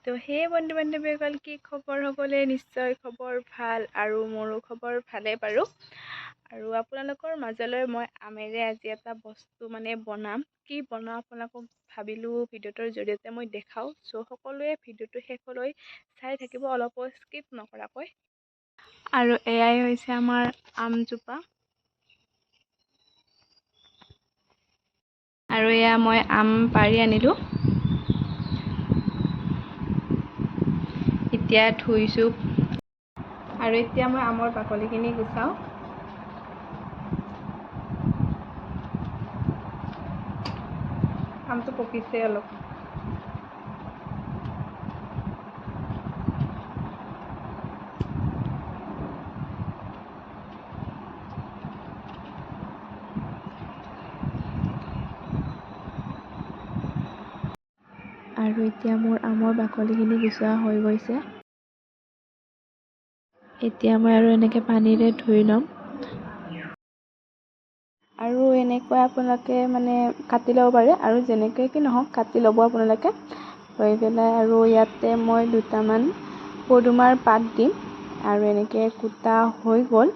তো সেই বন্ধু বান্ধৱীসকল কি খবৰ সকলোৱে নিশ্চয় খবৰ ভাল আৰু মোৰো খবৰ ভালে বাৰু আৰু আপোনালোকৰ মাজলৈ মই আমেৰে আজি এটা বস্তু বনাম কি বনাওঁ আপোনালোকক ভাবিলোঁ ভিডিঅ'টোৰ জৰিয়তে মই দেখাওঁ চ' সকলোৱে ভিডিঅ'টো শেষলৈ চাই থাকিব অলপো স্কিপ নকৰাকৈ আৰু এয়াই হৈছে আমাৰ আমজোপা আৰু এয়া মই আম পাৰি আনিলোঁ এতিয়া ধুইছোঁ আৰু এতিয়া মই আমৰ বাকলিখিনি গুচাওঁ আমটো পকিছে অলপ আৰু এতিয়া মোৰ আমৰ বাকলিখিনি গুচোৱা হৈ গৈছে এতিয়া মই আৰু এনেকৈ পানীৰে ধুই ল'ম আৰু এনেকৈ আপোনালোকে কাটি ল'ব পাৰে আৰু যেনেকৈ কি নহওক কাটি ল'ব আপোনালোকে লৈ পেলাই আৰু ইয়াতে মই দুটামান পদুমাৰ পাত দিম আৰু এনেকৈ কুটা হৈ গ'ল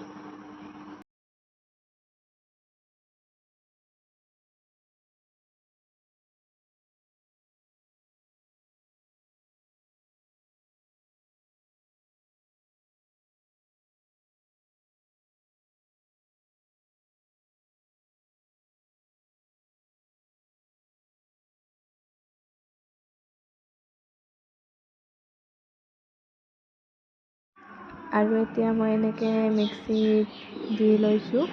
আৰু এতিয়া মই এনেকৈ মিক্সিত দি লৈছোঁ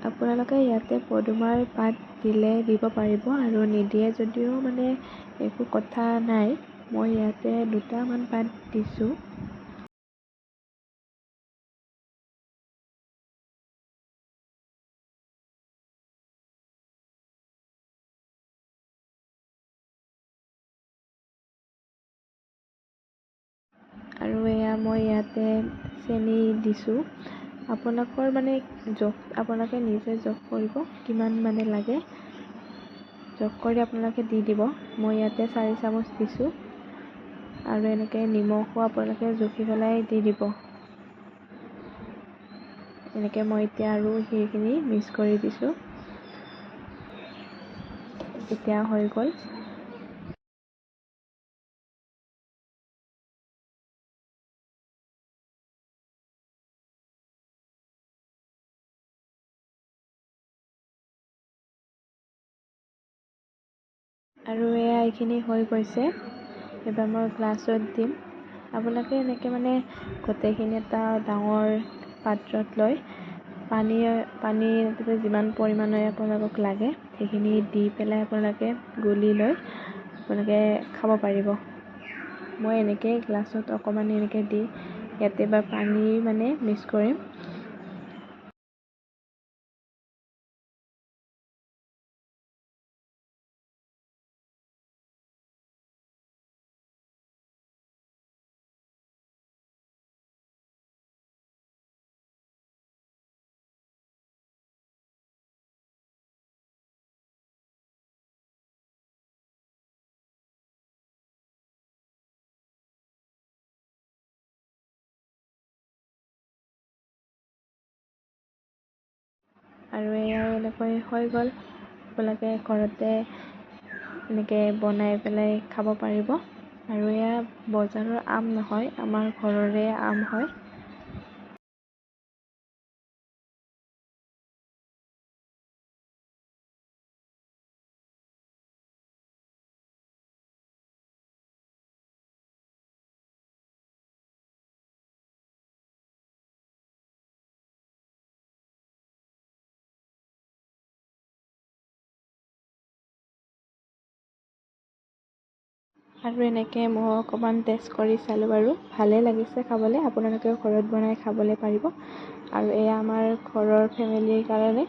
আপোনালোকে ইয়াতে পদুমাৰ পাত দিলে দিব পাৰিব আৰু নিদিয়ে যদিও একো কথা নাই মই ইয়াতে দুটামান পাত দিছোঁ আৰু এয়া মই ইয়াতে চেনি দিছোঁ আপোনালোকৰ জোখ আপোনালোকে নিজে জোখ কৰিব কিমান লাগে জোখ কৰি আপোনালোকে দি দিব মই ইয়াতে 4 চামুচ দিছোঁ আৰু এনেকৈ নিমখো আপোনালোকে জুখি পেলাই দি দিব এনেকৈ মই এতিয়া আৰু সেইখিনি মিক্স কৰি দিছোঁ এতিয়া হৈ গ'ল আৰু এয়া এইখিনি হৈ গৈছে এবাৰ মই গ্লাছত দিম আপোনালোকে এনেকৈ গোটেইখিনি এটা ডাঙৰ পাত্ৰত লৈ পানী যিমান পৰিমাণৰ আপোনালোকক লাগে সেইখিনি দি পেলাই আপোনালোকে গুলি লৈ আপোনালোকে খাব পাৰিব মই এনেকৈ গ্লাছত অকণমান এনেকৈ দি ইয়াতে এবাৰ পানী মিক্স কৰিম আৰু এয়া এনেকৈ হৈ গ'ল আপোনালোকে ঘৰতে এনেকৈ বনাই পেলাই খাব পাৰিব আৰু এয়া বজাৰৰ আম নহয় আমাৰ ঘৰৰে আম হয় আৰু এনেকৈ মই অকণমান টেষ্ট কৰি চালোঁ বাৰু, ভালেই লাগিছে খাবলৈ। আপোনালোকেও ঘৰত বনাই খাবলৈ পাৰিব। আৰু এয়া আমাৰ ঘৰৰ ফেমিলিৰ কাৰণে